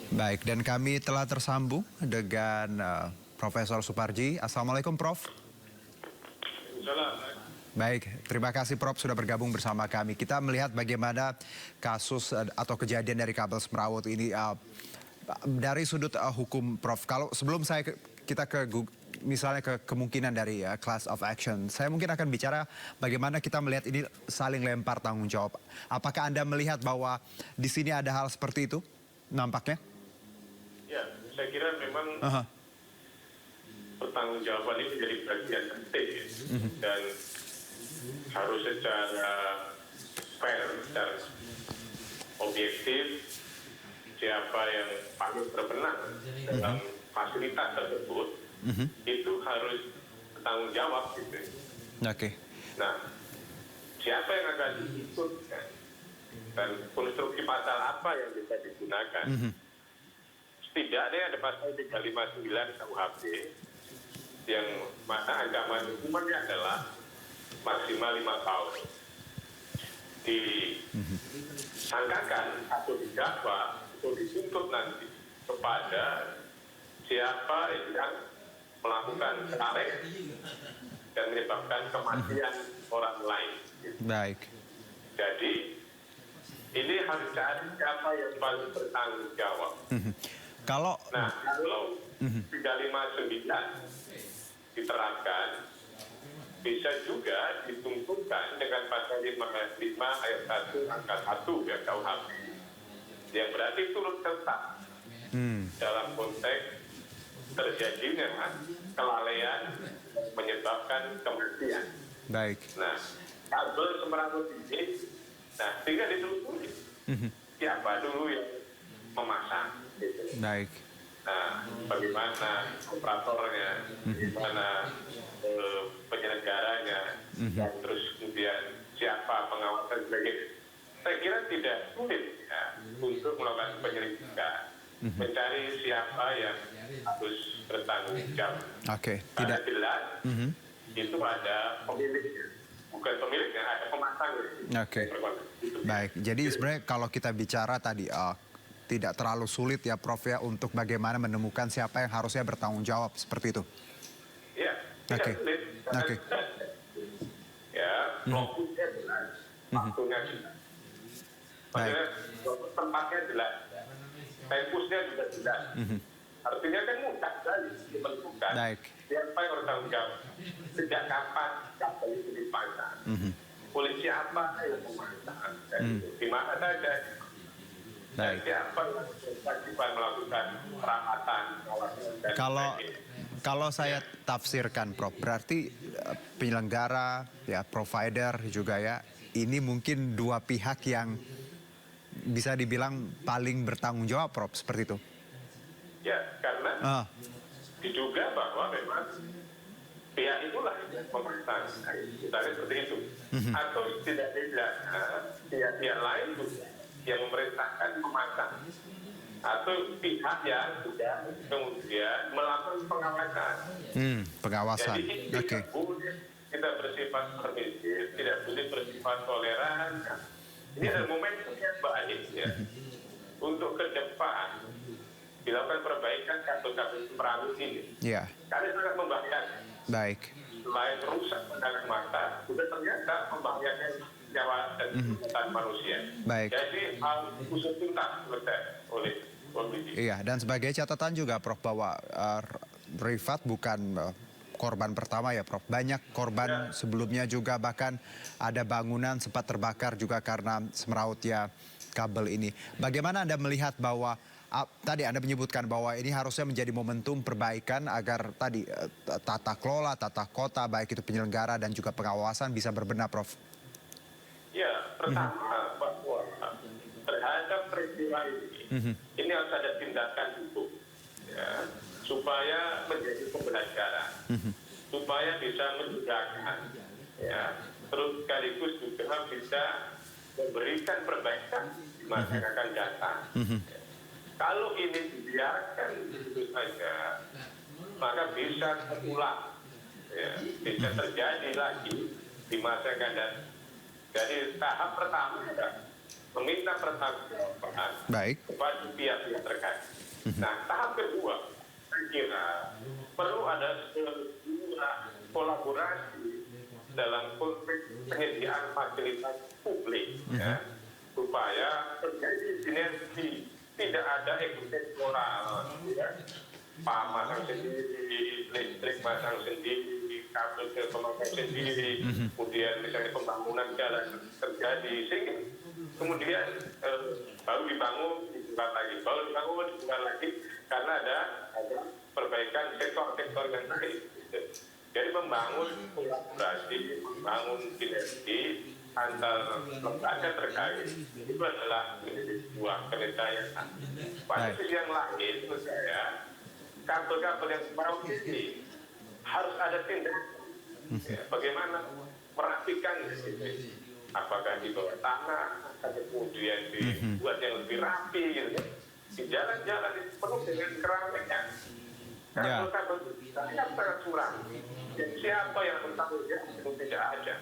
Baik, dan kami telah tersambung dengan Profesor Suparji. Assalamualaikum, Prof. Baik, terima kasih Prof sudah bergabung bersama kami. Kita melihat bagaimana kasus atau kejadian dari kabel Semrawut ini dari sudut hukum, Prof. Kalau sebelum kita misalnya ke kemungkinan dari class of action, saya mungkin akan bicara bagaimana kita melihat ini saling lempar tanggung jawab. Apakah Anda melihat bahwa di sini ada hal seperti itu nampaknya? Ya, saya kira memang pertanggungjawaban ini menjadi bagian penting dan harus secara fair dan objektif siapa yang paling berwenang dalam fasilitas tersebut itu harus bertanggung jawab gitu. Oke. Nah, siapa yang akan dituntut dan konstruksi pasal apa yang bisa digunakan? Setidaknya ada pasal 359 KUHP yang mana ancaman hukumannya adalah maksimal 5 tahun. Disangkakan atau didakwa atau dituntut nanti kepada siapa yang melakukan kelalaian dan menyebabkan kematian orang lain. Baik. Jadi ini harus cari siapa yang paling bertanggung jawab. Kalau 359 diterapkan, bisa juga dituntutkan dengan pasal 55 ayat 1 angka 1 ya KUHP, yang berarti turut serta dalam konteks terjadinya kelalaian menyebabkan kematian. Baik. Nah, kabel Semrawut ini, tinggal ditelusuri siapa dulu yang memasang. Gitu. Baik. Nah, bagaimana operatornya, bagaimana penyelenggaranya, dan terus kemudian siapa pengawas dan sebagainya. Saya kira tidak sulit ya untuk melakukan penyelidikan, mencari siapa yang harus bertanggung jawab. Oke. Tidak jelas itu ada pemiliknya, bukan pemiliknya, ada pemasangnya. Oke. Baik. Jadi sebenarnya kalau kita bicara tadi tidak terlalu sulit ya Prof ya untuk bagaimana menemukan siapa yang harusnya bertanggung jawab seperti itu. Iya, tidak sulit. Oke. Ya, fokusnya jelas, waktunya jelas. Maksudnya tempatnya jelas, tempusnya juga jelas. Artinya kan mudah sekali menentukan siapa yang bertanggung jawab. Sejak kapan kabel itu dipasang? Oleh siapa yang memasang? Di mana saja? Dan siapa yang melakukan perawatan? Kalau saya tafsirkan Prof, berarti penyelenggara, ya provider juga ya, ini mungkin dua pihak yang bisa dibilang paling bertanggung jawab Prof, seperti itu. Ya, karena diduga bahwa memang pihak itulah yang memasang, misalnya seperti itu. Atau tidak pihak-pihak lain juga yang memerintahkan memasang. Atau pihak yang sudah kemudian melakukan pengawasan. Pengawasan. Jadi tidak boleh kita bersifat permisif, tidak boleh bersifat toleran. Ini adalah momentum yang baik ya untuk ke depan dilakukan perbaikan kasus-kasus Semrawut ini. Iya. Karena sangat membahayakan. Baik. Selain rusak pandangan mata, sudah ternyata membahayakan nyawa dan kesehatan manusia. Baik. Jadi harus usut tuntas selesai oleh polisi. Iya, dan sebagai catatan juga Prof bahwa Rifat bukan korban pertama ya Prof. Banyak korban sebelumnya juga, bahkan ada bangunan sempat terbakar juga karena semrautnya kabel ini. Bagaimana Anda melihat bahwa tadi Anda menyebutkan bahwa ini harusnya menjadi momentum perbaikan agar tadi tata kelola, tata kota, baik itu penyelenggara dan juga pengawasan bisa berbenah, Prof? Ya, pertama bahwa terhadap peristiwa ini harus ada tindakan hukum ya, supaya menjadi pembelajaran, supaya bisa menjelaskan, ya, terus sekaligus juga bisa memberikan perbaikan di masa yang akan datang. Kalau ini dibiarkan begitu saja, maka bisa terulang, ya, bisa terjadi lagi di masa yang akan datang. Jadi tahap pertama adalah meminta pertanggungjawaban kepada pihak-pihak terkait. Nah, tahap kedua, saya kira perlu ada sebuah kolaborasi dalam konteks penyediaan fasilitas publik, ya, supaya terjadi sinergi, tidak ada ekosektoral, ya. Pak masang sendiri, listrik masang sendiri, kabel pemakaian sendiri, kemudian misalnya pembangunan jalan terjadi, sehingga kemudian baru dibangun, dibuat lagi, baru dibangun, dibuat lagi, karena ada perbaikan sektor-sektor yang lain. Jadi membangun kolaborasi, membangun sinergi antar lembaga terkait itu adalah sebuah keniscayaan. Pada sisi yang lain, menurut saya, kabel-kabel yang bawah ini harus ada tindakan. Ya, bagaimana merapikan ini? Apakah di bawah tanah, atau kemudian dibuat yang lebih rapi, gitu. Di jalan-jalan itu penuh dengan keramaian. Kabel-kabel itu sangat curang. Dan siapa yang bertanggung jawab itu tidak ada.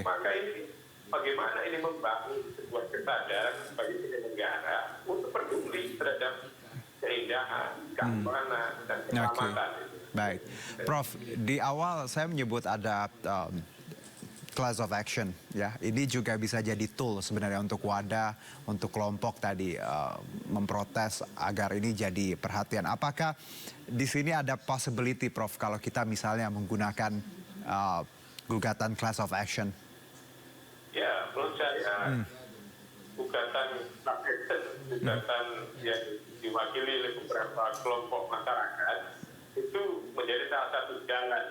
Maka ini bagaimana ini membangun sebuah kesadaran bagi penyelenggara untuk peduli terhadap keindahan, keamanan, dan keselamatan. Baik, Prof. Di awal saya menyebut ada class of action, ya. Ini juga bisa jadi tool sebenarnya untuk wadah, untuk kelompok tadi memprotes agar ini jadi perhatian. Apakah di sini ada possibility, Prof, kalau kita misalnya menggunakan gugatan class of action? Ya, menurut saya gugatan class action, gugatan yang diwakili oleh beberapa kelompok masyarakat itu menjadi salah satu jalan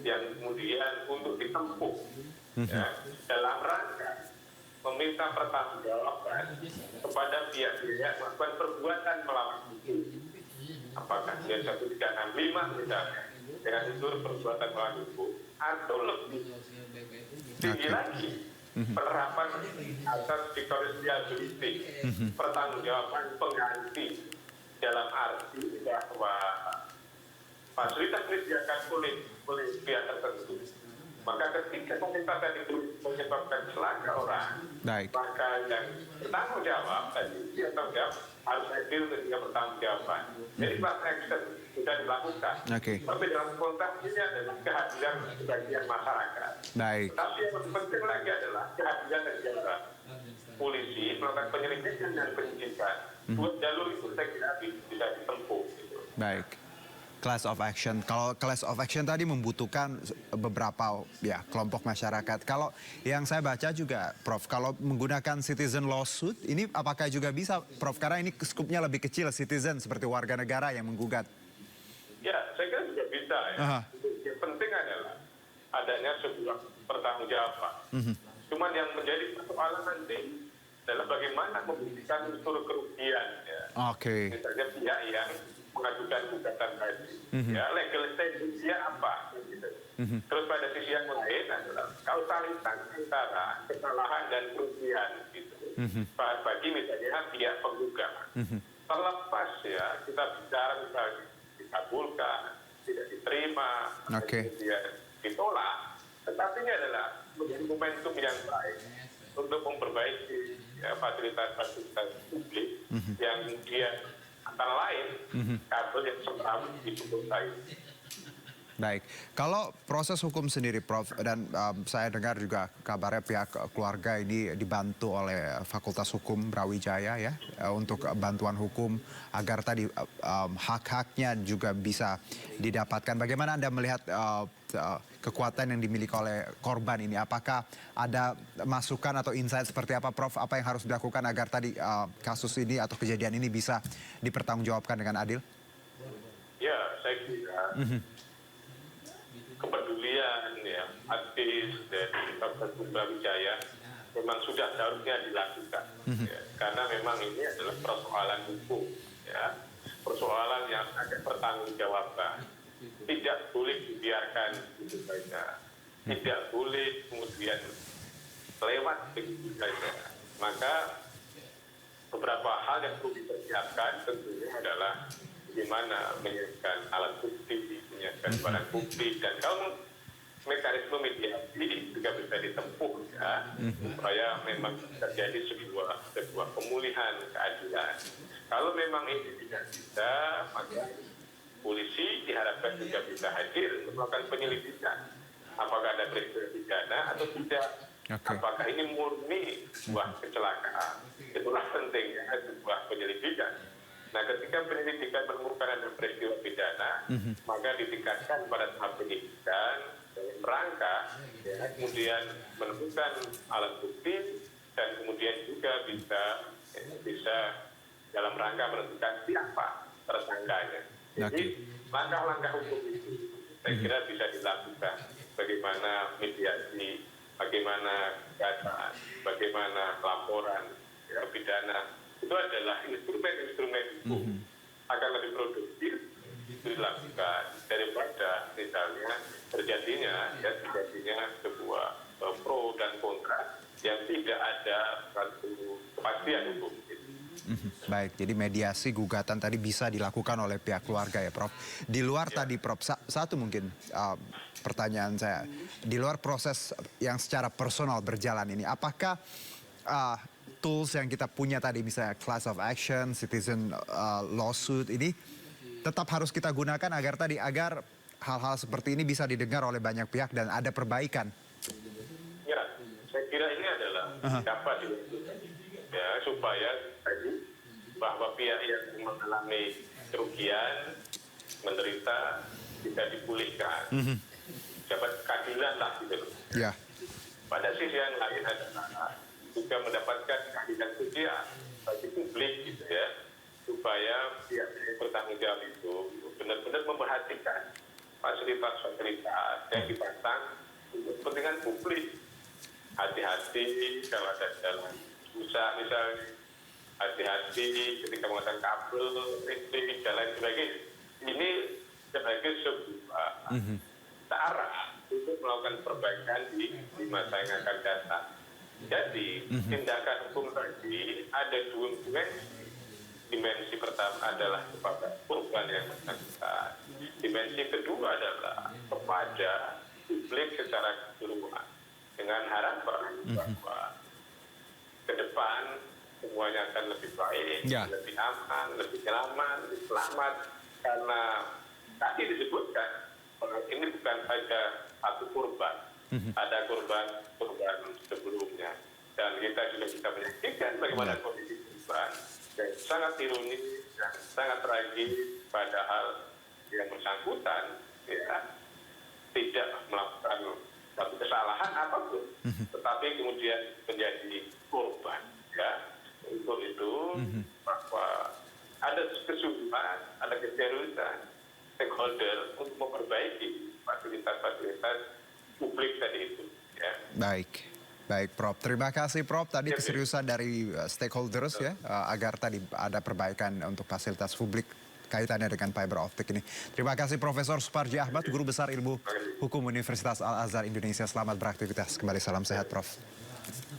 yang kemudian untuk ditempuh ya, dalam rangka meminta pertanggungjawaban kepada pihak-pihak melakukan perbuatan melawan hukum. Apakah dia 1365 misalnya dengan unsur perbuatan melawan hukum atau lebih tinggi lagi penerapan asas victorious liability, pertanggungjawaban pengganti dalam arti bahwa fasilitas disediakan oleh pihak tertentu. Maka ketika pemerintah tadi menyebabkan celaka orang, maka yang bertanggung jawab tadi, dia bertanggung jawab harus adil ketika bertanggung jawaban. Jadi class action sudah dilakukan. Tapi dalam konteks ini adalah kehadiran sebagian masyarakat. Tapi yang lebih penting lagi adalah kehadiran negara. Polisi melakukan penyelidikan dan penyidikan. Buat jalur itu saya kira bisa ditempuh. Baik. Class of action. Kalau class of action tadi membutuhkan beberapa ya kelompok masyarakat. Kalau yang saya baca juga, Prof, kalau menggunakan citizen lawsuit, ini apakah juga bisa, Prof? Karena ini skupnya lebih kecil, citizen seperti warga negara yang menggugat. Ya, saya kira juga bisa ya. Yang penting adalah adanya sebuah pertanggungjawaban. Cuman yang menjadi persoalan nanti adalah bagaimana membuktikan unsur kerugian. Ya. Misalnya pihak yang mengajukan gugatan tadi, ya legal statusnya apa? Gitu. Terus pada sisi yang lain adalah kausalitas antara kesalahan dan kerugian, gitu. Bagi misalnya pihak penggugat. Terlepas ya kita bicara misalnya dikabulkan, tidak diterima, kemudian ditolak, tetapi ini adalah menjadi momentum yang baik untuk memperbaiki ya, fasilitas-fasilitas publik yang kemudian antara lain kabel yang sempat ditutup tadi. Baik, kalau proses hukum sendiri, Prof, dan saya dengar juga kabarnya pihak keluarga ini dibantu oleh Fakultas Hukum Brawijaya ya untuk bantuan hukum agar tadi hak-haknya juga bisa didapatkan. Bagaimana Anda melihat kekuatan yang dimiliki oleh korban ini? Apakah ada masukan atau insight seperti apa, Prof? Apa yang harus dilakukan agar tadi kasus ini atau kejadian ini bisa dipertanggungjawabkan dengan adil? Ya, saya kira kepedulian ya aktif dari Fakultas Hukum Brawijaya memang sudah seharusnya dilakukan ya, karena memang ini adalah persoalan hukum ya, persoalan yang ada pertanggungjawaban, tidak boleh dibiarkan begitu saja, tidak boleh kemudian lewat begitu saja. Maka beberapa hal yang perlu dipersiapkan tentunya adalah bagaimana menyiapkan alat bukti, menyiapkan barang bukti, dan kalau mekanisme mediasi juga bisa ditempuh ya, supaya memang terjadi sebuah pemulihan keadilan. Kalau memang ini tidak bisa, maka polisi diharapkan juga bisa hadir untuk melakukan penyelidikan. Apakah ada peristiwa pidana atau tidak? Apakah ini murni sebuah kecelakaan? Itulah pentingnya sebuah penyelidikan. Nah, ketika penyelidikan menemukan ada peristiwa pidana, maka ditingkatkan pada tahap penyidikan, rangka, ya, kemudian menemukan alat bukti, dan kemudian juga bisa dalam rangka menentukan siapa tersangkanya. Jadi langkah-langkah hukum itu saya kira bisa dilakukan. Bagaimana mediasi, bagaimana data, bagaimana laporan ya, pidana, itu adalah instrumen-instrumen hukum akan lebih produktif dilakukan daripada misalnya terjadinya sebuah pro dan kontra yang tidak ada satu kepastian hukum. Baik, jadi mediasi gugatan tadi bisa dilakukan oleh pihak keluarga ya, Prof. Di luar tadi, Prof, satu mungkin pertanyaan saya, di luar proses yang secara personal berjalan ini, apakah tools yang kita punya tadi, misalnya class of action, citizen lawsuit ini tetap harus kita gunakan agar hal-hal seperti ini bisa didengar oleh banyak pihak dan ada perbaikan? Ya, saya kira ini adalah dapat ya, supaya tadi bahwa pihak yang mengalami kerugian, menderita, bisa dipulihkan. Dapat keadilan lah gitu. Ya. Pada sisi yang lain adalah juga mendapatkan keadilan sosial bagi publik gitu ya, supaya pihak yang bertanggung jawab itu benar-benar memperhatikan fasilitas-fasilitas yang dipasang untuk kepentingan publik. Hati-hati kalau ada jalan susah misalnya, hati-hati ketika menggunakan kabel, listrik, dan lain sebagainya. Ini sebagai sebuah cara untuk melakukan perbaikan di masa yang akan datang. Jadi, tindakan hukum tadi ada dua dimensi. Dimensi pertama adalah kepada korban yang bersangkutan. Dimensi kedua adalah kepada publik secara keseluruhan. Dengan harapan bahwa ke depan semuanya akan lebih baik, lebih aman, lebih nyaman, lebih selamat. Karena tadi disebutkan, ini bukan saja satu korban. Ada korban sebelumnya. Dan kita juga bisa menyaksikan bagaimana kondisi korban. Dan sangat ironis dan sangat tragis, padahal yang bersangkutan ya, tidak melakukan satu kesalahan apapun, tetapi kemudian menjadi korban. Ya. Untuk itu, bahwa ada kesungguhan, ada keseriusan stakeholder untuk memperbaiki fasilitas-fasilitas publik tadi itu. Ya. Baik, Prof. Terima kasih, Prof. Tadi keseriusan dari stakeholders ya, agar tadi ada perbaikan untuk fasilitas publik kaitannya dengan fiber optik ini. Terima kasih Profesor Suparji Ahmad, Guru Besar Ilmu Hukum Universitas Al-Azhar Indonesia. Selamat beraktivitas. Kembali salam sehat, Prof.